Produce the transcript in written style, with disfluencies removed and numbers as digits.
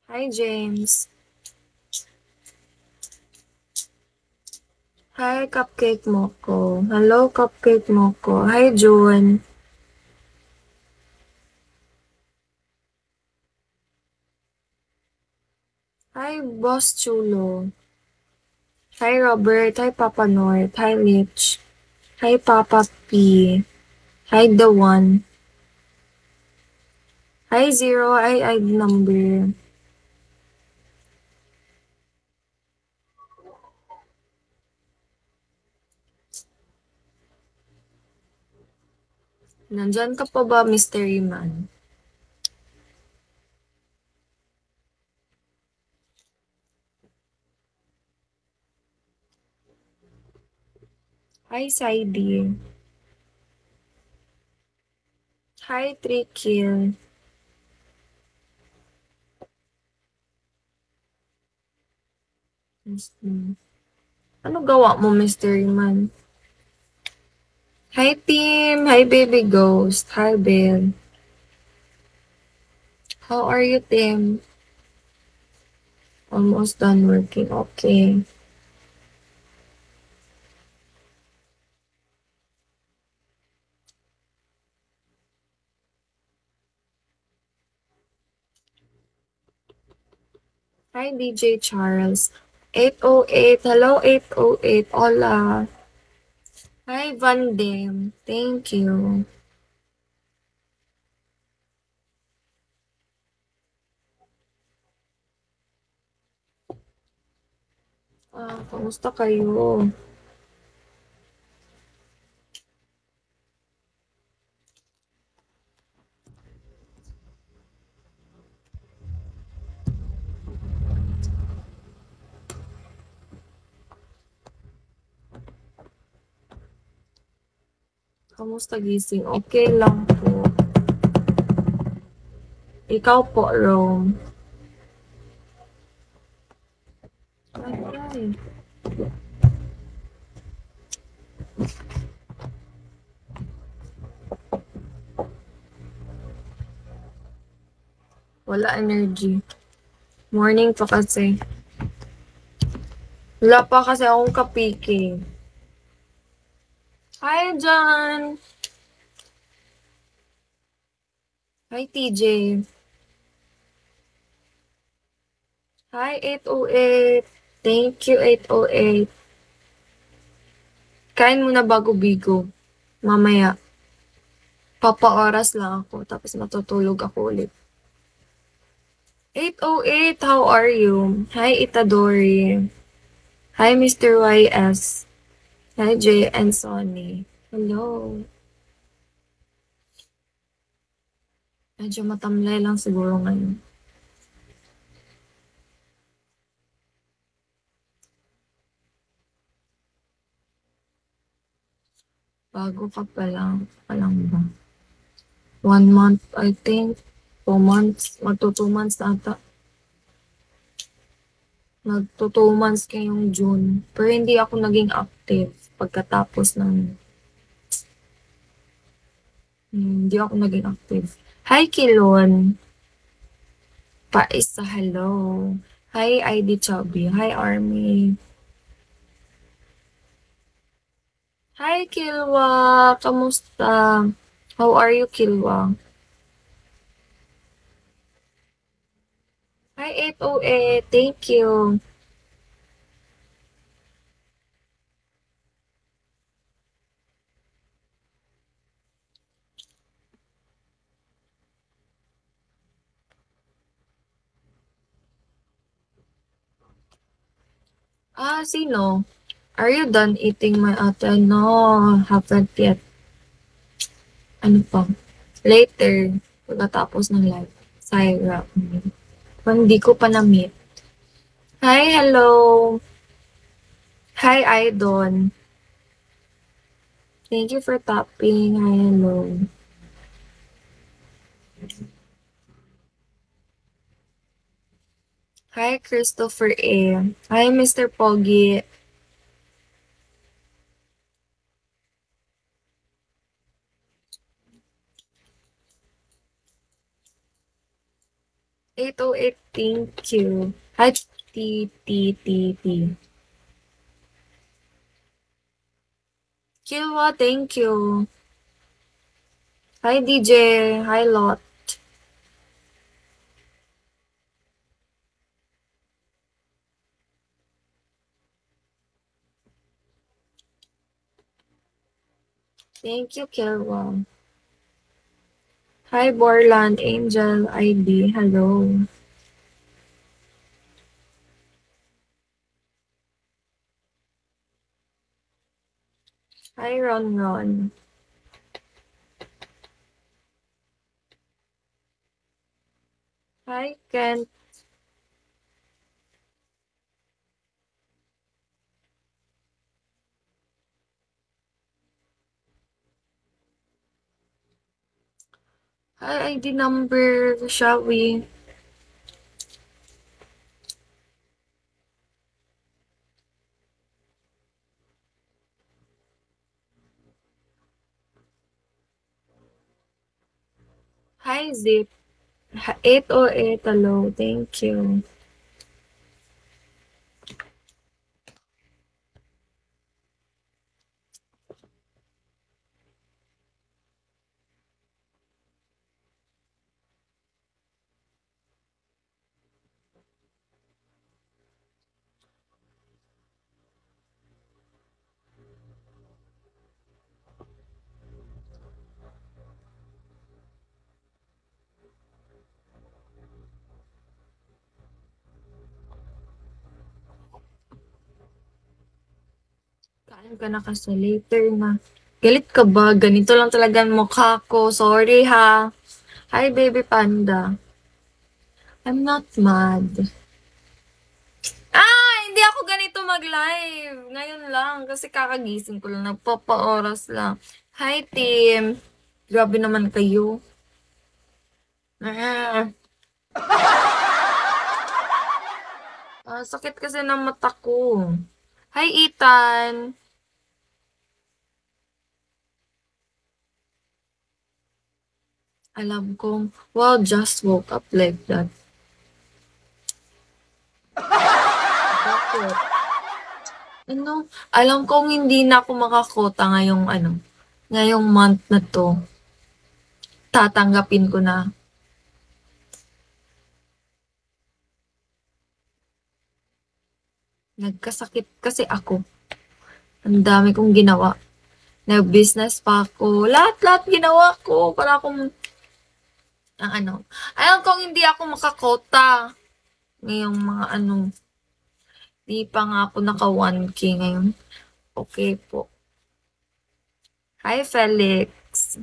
Hi, James. Hi, Cupcake Moko. Hello, Cupcake Moko. Hi, June. Hi, Boss Chulo. Hi, Robert. Hi, Papa North. Hi, Mitch. Hi, Papa P. Hi, The One. Hi, Zero. Hi, ID number. Nandyan ka pa ba, Mystery Man? Hi, Saidi. Hi, Trikil. Ano gawa mo, Mystery Man? Hi, team. Hi, Baby Ghost. Hi, Bill. How are you, Tim? Almost done working. Okay. Hi, DJ Charles. 808. Hello, 808. Hola. Hi, Van Dam. Thank you. Kamusta kayo? Kamusta gising? Okay lang po. Ikaw po, Rome. Ay. Wala energy. Morning pa kasi. Wala pa kasi akong kapiking. Hi, John. Hi, TJ. Hi, 808. Thank you, 808. Kain muna bago bigo. Mamaya. Papa-oras lang ako. Tapos matutulog ako ulit. 808, how are you? Hi, Itadori. Hi, Mr. YS. Hi, Jay and Sonny. Hello. Medyo matamlay lang siguro ngayon. Bago ka pa lang. Palang ba? 1 month, I think. 2 months. Magto 2 months na ata. Magto 2 months kayong June. Pero hindi ako naging active pagkatapos ng hindi ako naging active. Hi, Kilon. Paisa, hello. Hi, ID Chubby. Hi, Army. Hi, Kilwa. Kamusta? How are you, Kilwa? Hi, 808. Thank you. Sino? Are you done eating my ate? No, haven't yet. Ano pa? Later, pagkatapos ng live. Syra. Hindi ko pa na-meet. Hi, hello. Hi, Idon. Thank you for tapping. Hi, hello. Hi, Christopher A. Hi, Mr. Pogi. 808, thank you. Hi, T. Kilwa, thank you. Hi, DJ. Hi, Lot. Thank you, Kilwa. Hi, Borland, Angel, ID. Hello. Hi, Ron. Hi, Ken. Hi, ID number, shall we? Hi, Zip. 808, hello. Thank you. Kain ka na kasi later na. Galit ka ba? Ganito lang talaga ang mukha ko. Sorry ha. Hi, baby panda. I'm not mad. Hindi ako ganito mag-live. Ngayon lang. Kasi kakagising ko lang. Nagpapa-oras lang. Hi, team. Grabe naman kayo. Ah, sakit kasi ng mata ko. Hi, Ethan. Alam kong, wow, just woke up like that. Bakit? Ano? Alam kong hindi na ako makakota ngayong month na to. Tatanggapin ko na. Nagkasakit kasi ako. Ang dami kong ginawa. Nag-business pa ako. Lahat-lahat ginawa ko para akong, Alam kong hindi ako makakota ngayong mga di pa nga ako naka 1K ngayon. Okay po. Hi, Felix.